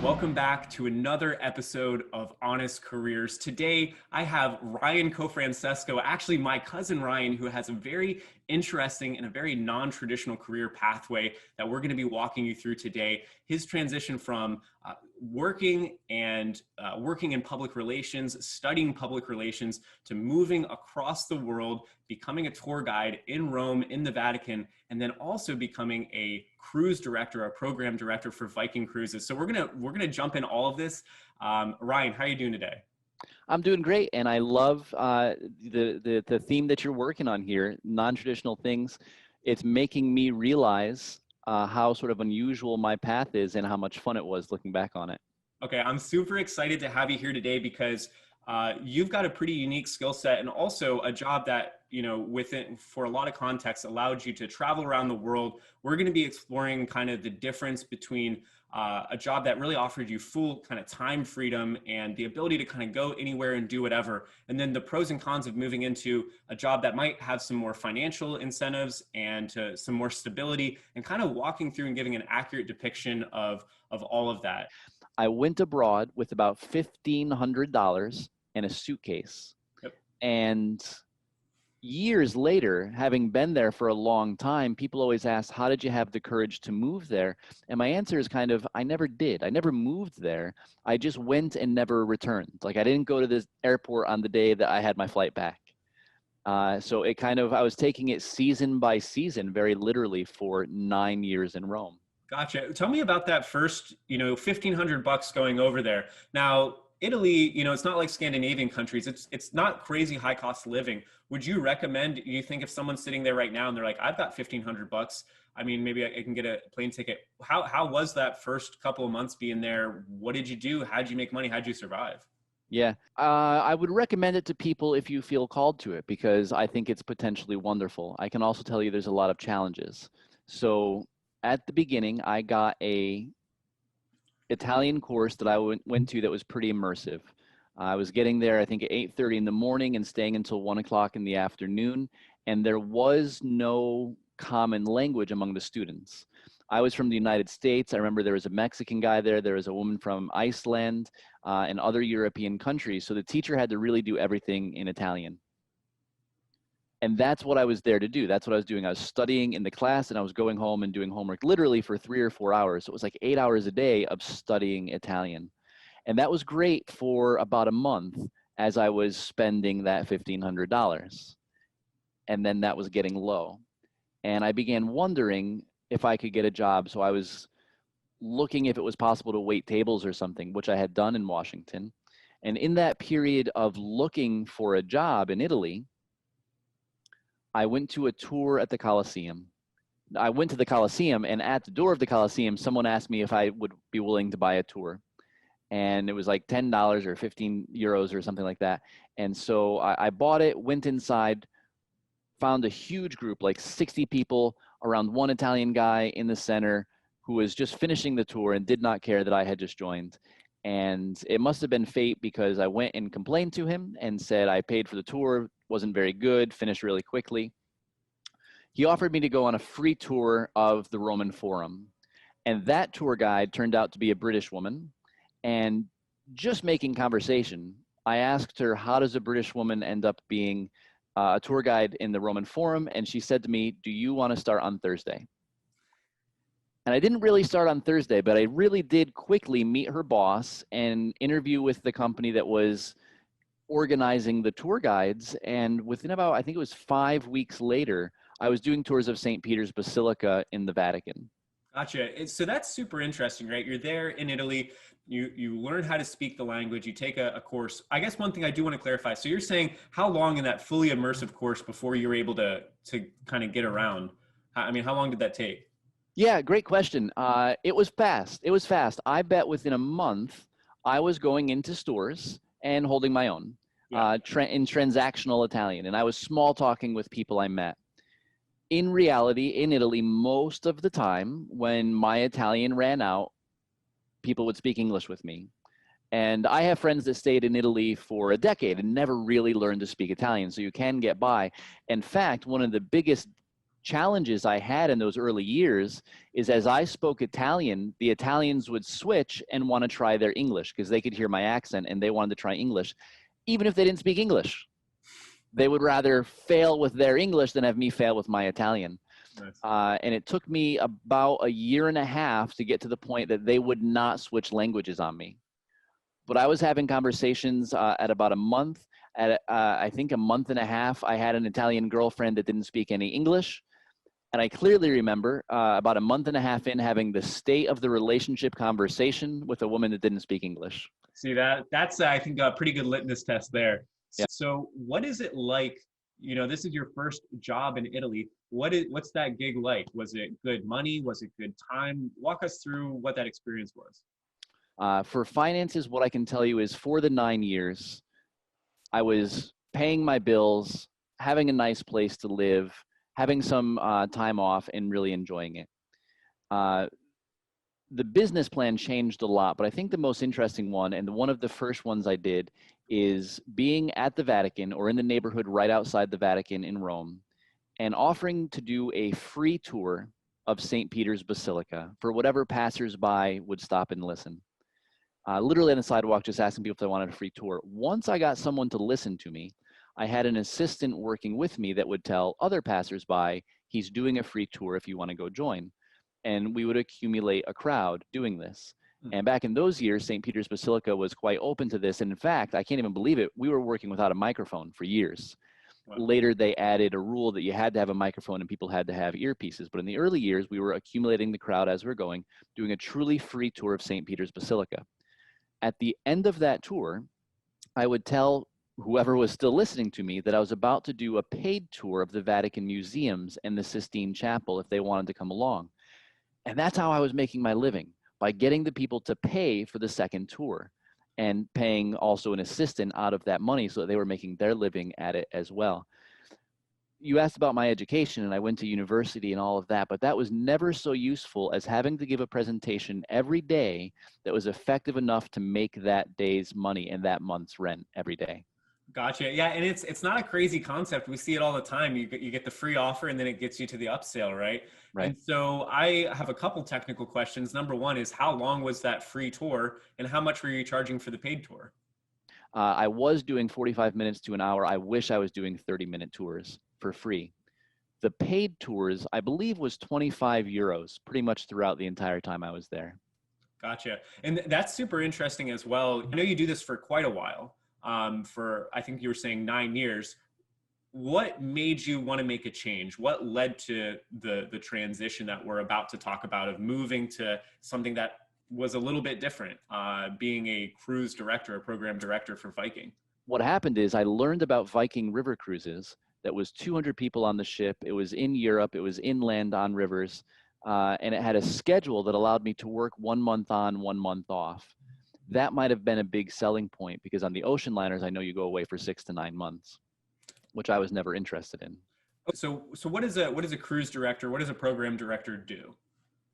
Welcome back to another episode of Honest Careers. Today, I have Ryan Cofrancesco, actually my cousin Ryan, who has a very interesting and a very non-traditional career pathway that we're going to be walking you through today. His transition from working in public relations, studying public relations, to moving across the world, becoming a tour guide in Rome, in the Vatican, and then also becoming a cruise director, a program director for Viking Cruises. So we're gonna jump in all of this. Ryan, how are you doing today? I'm doing great, and I love the theme that you're working on here, non-traditional things. It's making me realize how sort of unusual my path is and how much fun it was looking back on it. Okay, I'm super excited to have you here today because you've got a pretty unique skill set and also a job that, within for a lot of context allowed you to travel around the world. We're going to be exploring kind of the difference between a job that really offered you full kind of time freedom and the ability to kind of go anywhere and do whatever. And then the pros and cons of moving into a job that might have some more financial incentives and some more stability, and kind of walking through and giving an accurate depiction of all of that. I went abroad with about $1,500 and a suitcase. Yep. And years later, having been there for a long time, people always ask, how did you have the courage to move there? And my answer is kind of, I never did. I never moved there. I just went and never returned. Like, I didn't go to the airport on the day that I had my flight back. So it kind of, I was taking it season by season, very literally, for 9 years in Rome. Gotcha. Tell me about that first, $1,500 going over there. Now, Italy, it's not like Scandinavian countries. It's not crazy high cost of living. Would you recommend, you think if someone's sitting there right now and they're like, I've got $1,500, I mean, maybe I can get a plane ticket. How was that first couple of months being there? What did you do? How'd you make money? How'd you survive? Yeah, I would recommend it to people if you feel called to it, because I think it's potentially wonderful. I can also tell you there's a lot of challenges. So at the beginning, I got a Italian course that I went to that was pretty immersive. I was getting there, I think, at 8:30 in the morning and staying until 1 o'clock in the afternoon. And there was no common language among the students. I was from the United States. I remember there was a Mexican guy there. There was a woman from Iceland and other European countries. So the teacher had to really do everything in Italian. And that's what I was there to do. That's what I was doing. I was studying in the class, and I was going home and doing homework literally for 3 or 4 hours. So it was like 8 hours a day of studying Italian. And that was great for about a month as I was spending that $1,500. And then that was getting low. And I began wondering if I could get a job. So I was looking if it was possible to wait tables or something, which I had done in Washington. And in that period of looking for a job in Italy, I went to a tour at the Colosseum. I went to the Colosseum, and at the door of the Colosseum, someone asked me if I would be willing to buy a tour. And it was like $10 or 15 euros or something like that. And so I bought it, went inside, found a huge group, like 60 people, around one Italian guy in the center who was just finishing the tour and did not care that I had just joined. And it must have been fate, because I went and complained to him and said I paid for the tour, wasn't very good, finished really quickly. He offered me to go on a free tour of the Roman Forum. And that tour guide turned out to be a British woman. And just making conversation, I asked her, how does a British woman end up being a tour guide in the Roman Forum? And she said to me, do you want to start on Thursday? And I didn't really start on Thursday, but I really did quickly meet her boss and interview with the company that was organizing the tour guides. And within about, I think it was 5 weeks later, I was doing tours of St. Peter's Basilica in the Vatican. Gotcha. So that's super interesting, right? You're there in Italy. You learn how to speak the language. You take a course. I guess one thing I do want to clarify. So you're saying how long in that fully immersive course before you were able to kind of get around? I mean, how long did that take? Yeah, great question. It was fast. It was fast. I bet within a month, I was going into stores and holding my own in transactional Italian. And I was small talking with people I met. In reality, in Italy, most of the time when my Italian ran out, people would speak English with me. And I have friends that stayed in Italy for a decade and never really learned to speak Italian, so you can get by. In fact, one of the biggest challenges I had in those early years is as I spoke Italian, the Italians would switch and want to try their English because they could hear my accent and they wanted to try English, even if they didn't speak English. They would rather fail with their English than have me fail with my Italian. Nice. And it took me about a year and a half to get to the point that they would not switch languages on me. But I was having conversations at about a month. At I think a month and a half, I had an Italian girlfriend that didn't speak any English. And I clearly remember about a month and a half in having the state of the relationship conversation with a woman that didn't speak English. See, that's I think a pretty good litmus test there. Yeah. So what is it like, this is your first job in Italy. What's that gig like? Was it good money? Was it good time? Walk us through what that experience was. For finances, what I can tell you is for the 9 years, I was paying my bills, having a nice place to live, having some time off, and really enjoying it. The business plan changed a lot, but I think the most interesting one, and one of the first ones I did, is being at the Vatican or in the neighborhood right outside the Vatican in Rome and offering to do a free tour of St. Peter's Basilica for whatever passersby would stop and listen. Literally on the sidewalk, just asking people if they wanted a free tour. Once I got someone to listen to me, I had an assistant working with me that would tell other passersby, he's doing a free tour if you want to go join. And we would accumulate a crowd doing this. And back in those years, St. Peter's Basilica was quite open to this. And in fact, I can't even believe it, we were working without a microphone for years. Wow. Later, they added a rule that you had to have a microphone and people had to have earpieces. But in the early years, we were accumulating the crowd as we were going, doing a truly free tour of St. Peter's Basilica. At the end of that tour, I would tell whoever was still listening to me that I was about to do a paid tour of the Vatican museums and the Sistine Chapel if they wanted to come along. And that's how I was making my living, by getting the people to pay for the second tour and paying also an assistant out of that money so that they were making their living at it as well. You asked about my education, and I went to university and all of that, but that was never so useful as having to give a presentation every day that was effective enough to make that day's money and that month's rent every day. Gotcha. Yeah, and it's not a crazy concept. We see it all the time. You get the free offer, and then it gets you to the upsell, right? Right. And so I have a couple technical questions. Number one is, how long was that free tour, and how much were you charging for the paid tour? I was doing 45 minutes to an hour. I wish I was doing 30-minute tours for free. The paid tours, I believe, was 25 euros pretty much throughout the entire time I was there. Gotcha. And that's super interesting as well. I know you do this for quite a while. For, I think you were saying 9 years. What made you want to make a change? What led to the transition that we're about to talk about, of moving to something that was a little bit different, being a cruise director, a program director for Viking? What happened is I learned about Viking River Cruises. That was 200 people on the ship. It was in Europe. It was inland on rivers. And it had a schedule that allowed me to work 1 month on, 1 month off. That might have been a big selling point, because on the ocean liners, I know you go away for 6 to 9 months, which I was never interested in. So what is a cruise director? What does a program director do?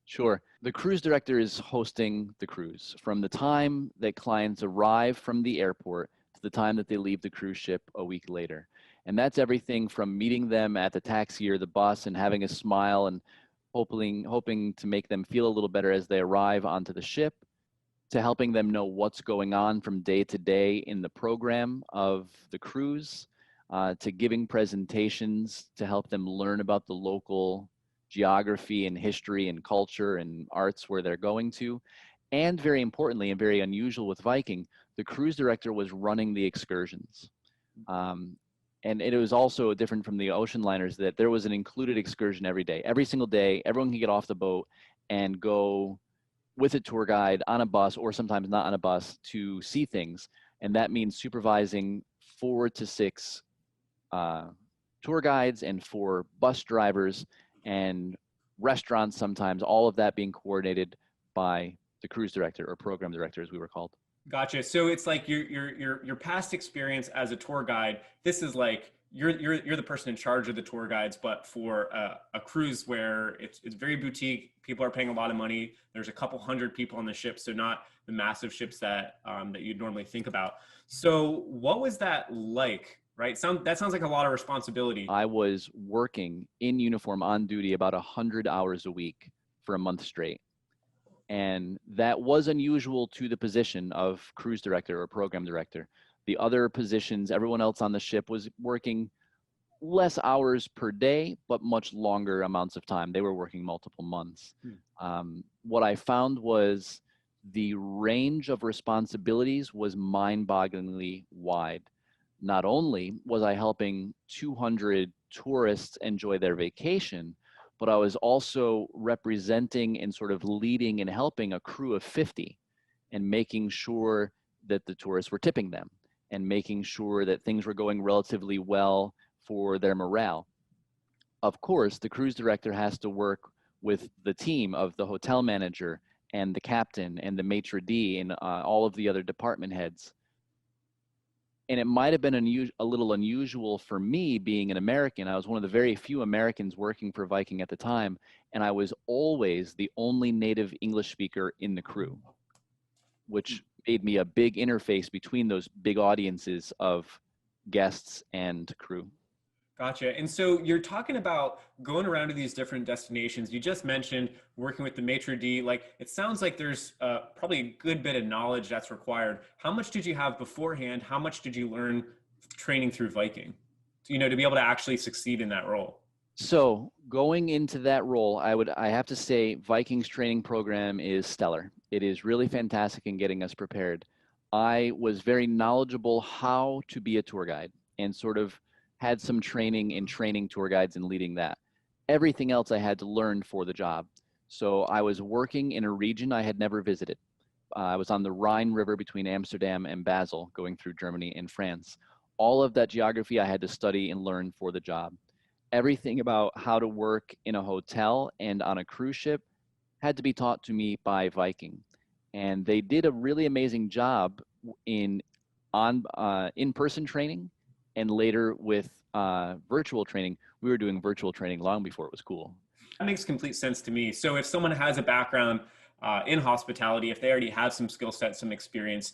Sure. The cruise director is hosting the cruise from the time that clients arrive from the airport to the time that they leave the cruise ship a week later. And that's everything from meeting them at the taxi or the bus and having a smile and hoping to make them feel a little better as they arrive onto the ship, to helping them know what's going on from day to day in the program of the cruise, to giving presentations to help them learn about the local geography and history and culture and arts where they're going to. And very importantly, and very unusual with Viking, the cruise director was running the excursions. And it was also different from the ocean liners, that there was an included excursion every day. Every single day, everyone can get off the boat and go with a tour guide on a bus, or sometimes not on a bus, to see things. And that means supervising 4 to 6 tour guides and 4 bus drivers and restaurants sometimes, all of that being coordinated by the cruise director, or program director as we were called. Gotcha. So it's like your past experience as a tour guide. This is like you're the person in charge of the tour guides, but for a cruise where it's very boutique. People are paying a lot of money. There's a couple hundred people on the ship, so not the massive ships that you'd normally think about. So what was that like right? That sounds like a lot of responsibility. I was working in uniform on duty about 100 hours a week for a month straight. And that was unusual to the position of cruise director or program director. The other positions, everyone else on the ship was working less hours per day, but much longer amounts of time. They were working multiple months. What I found was the range of responsibilities was mind-bogglingly wide. Not only was I helping 200 tourists enjoy their vacation, but I was also representing and sort of leading and helping a crew of 50 and making sure that the tourists were tipping them and making sure that things were going relatively well for their morale. Of course, the cruise director has to work with the team of the hotel manager and the captain and the maitre d' and all of the other department heads. And it might have been a little unusual for me being an American. I was one of the very few Americans working for Viking at the time, and I was always the only native English speaker in the crew, which made me a big interface between those big audiences of guests and crew. Gotcha. And so you're talking about going around to these different destinations. You just mentioned working with the maitre d'. Like, it sounds like there's probably a good bit of knowledge that's required. How much did you have beforehand? How much did you learn training through Viking, to be able to actually succeed in that role? So going into that role, I have to say Viking's training program is stellar. It is really fantastic in getting us prepared. I was very knowledgeable how to be a tour guide and sort of had some training in training tour guides and leading that. Everything else I had to learn for the job. So I was working in a region I had never visited. I was on the Rhine River between Amsterdam and Basel, going through Germany and France. All of that geography I had to study and learn for the job. Everything about how to work in a hotel and on a cruise ship had to be taught to me by Viking. And they did a really amazing job in in-person training, and later with virtual training. We were doing virtual training long before it was cool. That makes complete sense to me. So if someone has a background in hospitality, if they already have some skill set, some experience,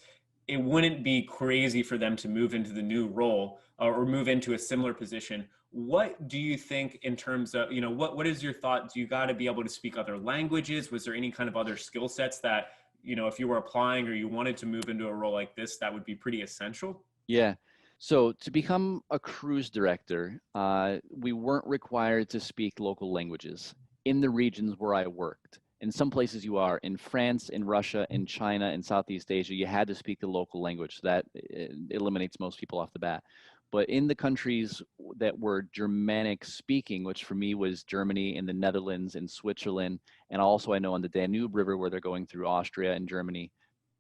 it wouldn't be crazy for them to move into the new role or move into a similar position. What do you think in terms of, what is your thought? Do you got to be able to speak other languages? Was there any kind of other skill sets that, if you were applying or you wanted to move into a role like this, that would be pretty essential? Yeah. So to become a cruise director, we weren't required to speak local languages in the regions where I worked. In some places you are. In France, in Russia, in China, in Southeast Asia, you had to speak the local language. So that eliminates most people off the bat. But in the countries that were Germanic speaking, which for me was Germany and the Netherlands and Switzerland, and also I know on the Danube River where they're going through Austria and Germany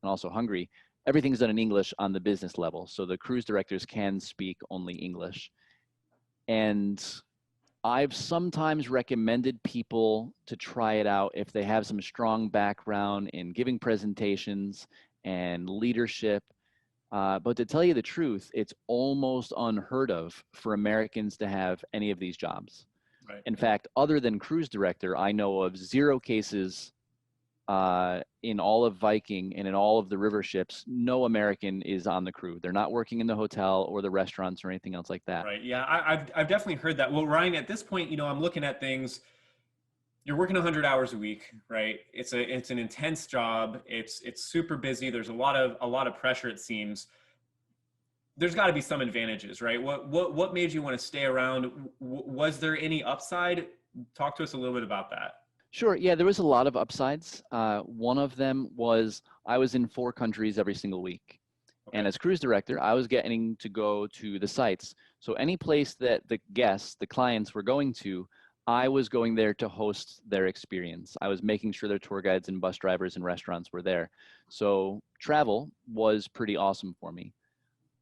and also Hungary, everything's done in English on the business level. So the cruise directors can speak only English. And I've sometimes recommended people to try it out if they have some strong background in giving presentations and leadership. But to tell you the truth, it's almost unheard of for Americans to have any of these jobs. Right. In fact, other than cruise director, I know of 0 cases in all of Viking and in all of the river ships, no American is on the crew. They're not working in the hotel or the restaurants or anything else like that. Right. Yeah, I've definitely heard that. Well, Ryan, at this point, I'm looking at things. You're working 100 hours a week, right? It's an intense job. It's super busy. There's a lot of pressure, it seems. There's got to be some advantages, right? What made you want to stay around? Was there any upside? Talk to us a little bit about that. Sure. Yeah, there was a lot of upsides. One of them was I was in 4 countries every single week. Okay. And as cruise director, I was getting to go to the sites. So any place that the guests, the clients were going to, I was going there to host their experience. I was making sure their tour guides and bus drivers and restaurants were there. So travel was pretty awesome for me.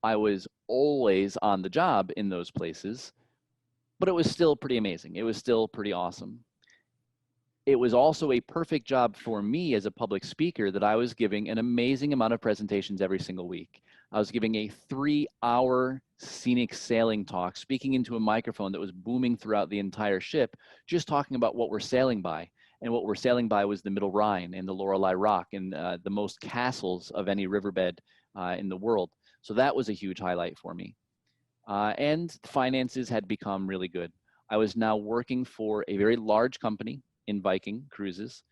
I was always on the job in those places, but it was still pretty amazing. It was still pretty awesome. It was also a perfect job for me as a public speaker that I was giving an amazing amount of presentations every single week. I was giving a 3-hour scenic sailing talk, speaking into a microphone that was booming throughout the entire ship, just talking about what we're sailing by. And what we're sailing by was the Middle Rhine and the Lorelei Rock and the most castles of any riverbed in the world. So that was a huge highlight for me. and finances had become really good. I was now working for a very large company in Viking Cruises.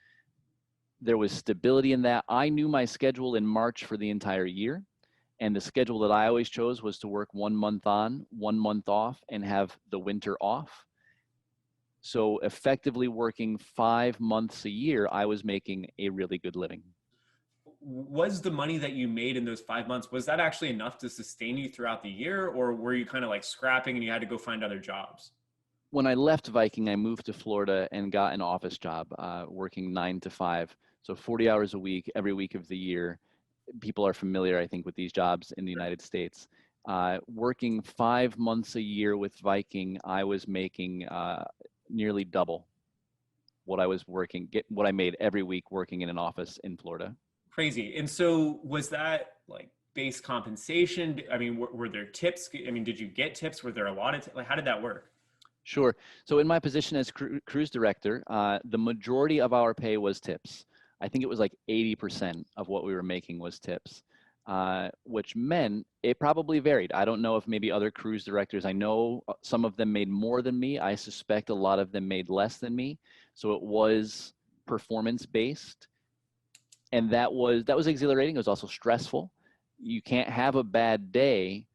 There was stability in that. I knew my schedule in March for the entire year. And the schedule that I always chose was to work 1 month on, 1 month off, and have the winter off. So effectively working 5 months a year, I was making a really good living. Was the money that you made in those 5 months, was that actually enough to sustain you throughout the year, or were you kind of like scrapping and you had to go find other jobs? When I left Viking, I moved to Florida and got an office job, working 9 to 5. So 40 hours a week, every week of the year. People are familiar, I think, with these jobs in the United States. Working 5 months a year with Viking, I was making nearly double what I was what I made every week working in an office in Florida. Crazy. And so was that like base compensation? I mean, were there tips? I mean, did you get tips? Were there a lot of like, how did that work? Sure. So in my position as cruise director, the majority of our pay was tips. I think it was like 80% of what we were making was tips, which meant it probably varied. I don't know if maybe other cruise directors, I know some of them made more than me. I suspect a lot of them made less than me. So it was performance based. And that was exhilarating. It was also stressful. You can't have a bad day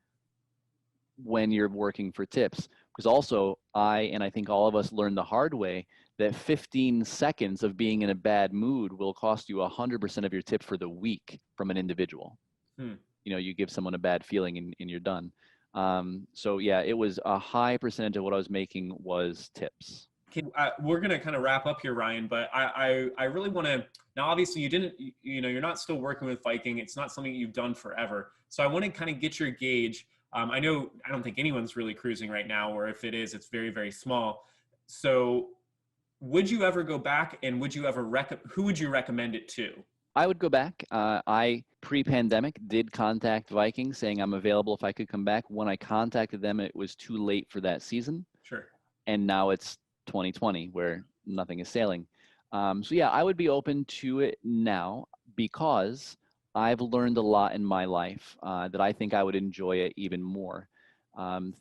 when you're working for tips, because also I think all of us learned the hard way that 15 seconds of being in a bad mood will cost you 100% of your tip for the week from an individual. Hmm. You give someone a bad feeling and you're done. So yeah, it was a high percentage of what I was making was tips. We're going to kind of wrap up here, Ryan, but I really want to, now obviously you didn't, you're not still working with Viking. It's not something you've done forever. So I want to kind of get your gauge. I don't think anyone's really cruising right now, or if it is, it's very, very small. So would you ever go back, and would you ever who would you recommend it to? I would go back. I pre-pandemic did contact Viking saying I'm available if I could come back. When I contacted them, it was too late for that season. Sure. And now it's 2020 where nothing is sailing. So yeah, I would be open to it now because I've learned a lot in my life that I think I would enjoy it even more.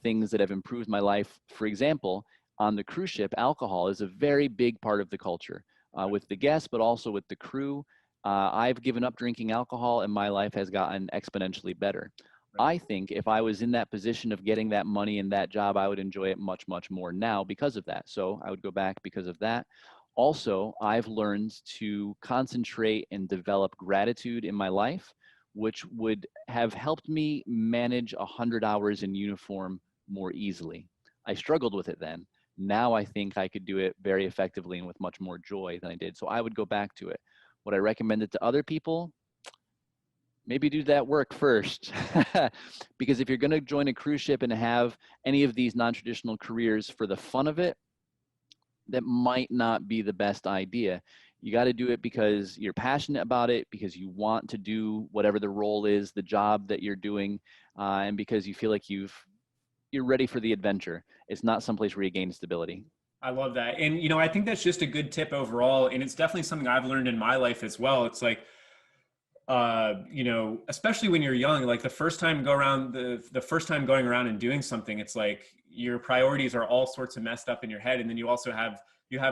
Things that have improved my life, for example, on the cruise ship, alcohol is a very big part of the culture with the guests, but also with the crew. I've given up drinking alcohol and my life has gotten exponentially better. I think if I was in that position of getting that money and that job, I would enjoy it much, much more now because of that. So I would go back because of that. Also, I've learned to concentrate and develop gratitude in my life, which would have helped me manage 100 hours in uniform more easily. I struggled with it then. Now I think I could do it very effectively and with much more joy than I did. So I would go back to it. Would I recommend it to other people? Maybe do that work first. Because if you're going to join a cruise ship and have any of these non-traditional careers for the fun of it, that might not be the best idea. You got to do it because you're passionate about it, because you want to do whatever the role is, the job that you're doing, and because you feel like you're ready for the adventure. It's not someplace where you gain stability. I love that. And, I think that's just a good tip overall. And it's definitely something I've learned in my life as well. It's like, especially when you're young, like the first time the first time going around and doing something, it's like your priorities are all sorts of messed up in your head. And then you also have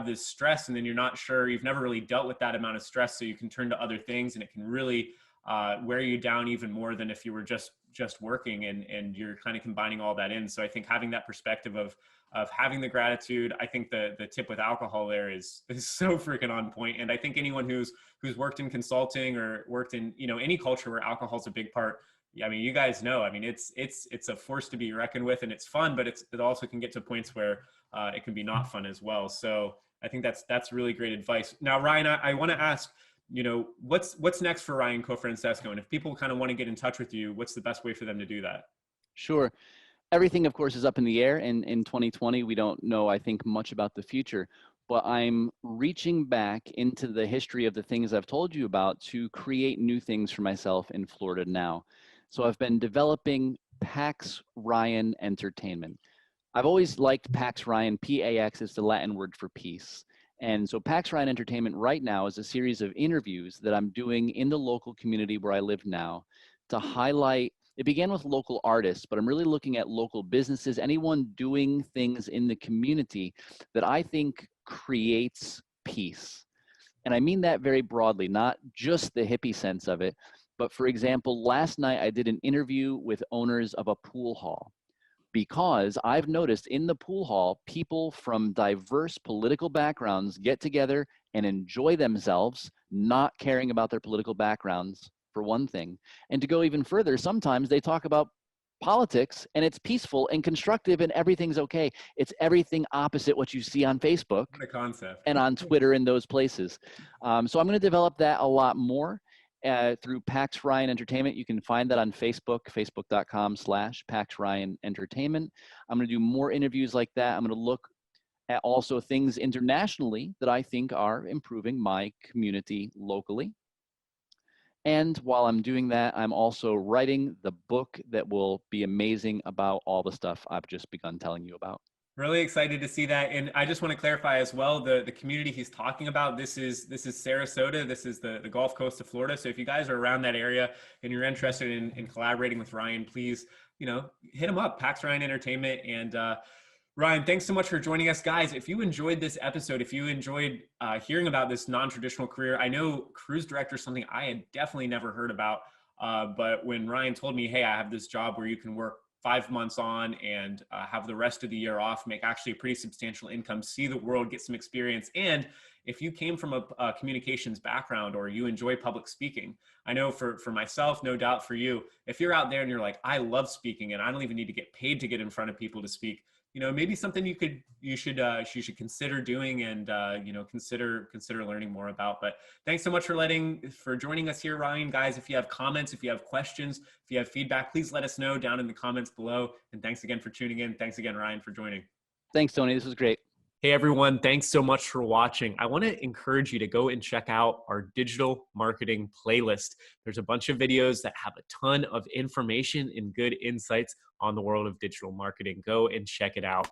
this stress, and then you're not sure, you've never really dealt with that amount of stress. So you can turn to other things, and it can really wear you down even more than if you were just working, and you're kind of combining all that in. So I think having that perspective of having the gratitude, I think the tip with alcohol there is so freaking on point. And I think anyone who's worked in consulting or worked in any culture where alcohol is a big part, I mean, you guys know, I mean, it's a force to be reckoned with, and it's fun, but it also can get to points where it can be not fun as well. So I think that's really great advice. Now, Ryan, I want to ask, what's next for Ryan Cofrancesco? And if people kind of want to get in touch with you, what's the best way for them to do that? Sure. Everything, of course, is up in the air. In 2020, we don't know, I think, much about the future. But I'm reaching back into the history of the things I've told you about to create new things for myself in Florida now. So I've been developing Pax Ryan Entertainment. I've always liked Pax Ryan. PAX is the Latin word for peace. And so Pax Ryan Entertainment right now is a series of interviews that I'm doing in the local community where I live now to highlight It began with local artists, but I'm really looking at local businesses, anyone doing things in the community that I think creates peace. And I mean that very broadly, not just the hippie sense of it. But for example, last night I did an interview with owners of a pool hall, because I've noticed in the pool hall, people from diverse political backgrounds get together and enjoy themselves, not caring about their political backgrounds, for one thing. And to go even further, sometimes they talk about politics and it's peaceful and constructive and everything's okay. It's everything opposite what you see on Facebook What a concept. and on Twitter and those places. So I'm going to develop that a lot more through Pax Ryan Entertainment. You can find that on Facebook, facebook.com/Pax Ryan Entertainment. I'm going to do more interviews like that. I'm going to look at also things internationally that I think are improving my community locally. And while I'm doing that, I'm also writing the book that will be amazing about all the stuff I've just begun telling you about. Really excited to see that. And I just want to clarify as well, the community he's talking about, this is Sarasota. This is the Gulf Coast of Florida. So if you guys are around that area and you're interested in collaborating with Ryan, please, hit him up, Pax Ryan Entertainment. And Ryan, thanks so much for joining us. Guys, if you enjoyed this episode, if you enjoyed hearing about this non-traditional career, I know cruise director is something I had definitely never heard about. But when Ryan told me, hey, I have this job where you can work 5 months on and have the rest of the year off, make actually a pretty substantial income, see the world, get some experience. And if you came from a communications background or you enjoy public speaking, I know for myself, no doubt for you, if you're out there and you're like, I love speaking and I don't even need to get paid to get in front of people to speak, maybe something you should consider doing and consider learning more about. But thanks so much for joining us here, Ryan. Guys, if you have comments, if you have questions, if you have feedback, please let us know down in the comments below. And thanks again for tuning in. Thanks again, Ryan, for joining. Thanks, Tony. This was great. Hey everyone, thanks so much for watching. I want to encourage you to go and check out our digital marketing playlist. There's a bunch of videos that have a ton of information and good insights on the world of digital marketing. Go and check it out.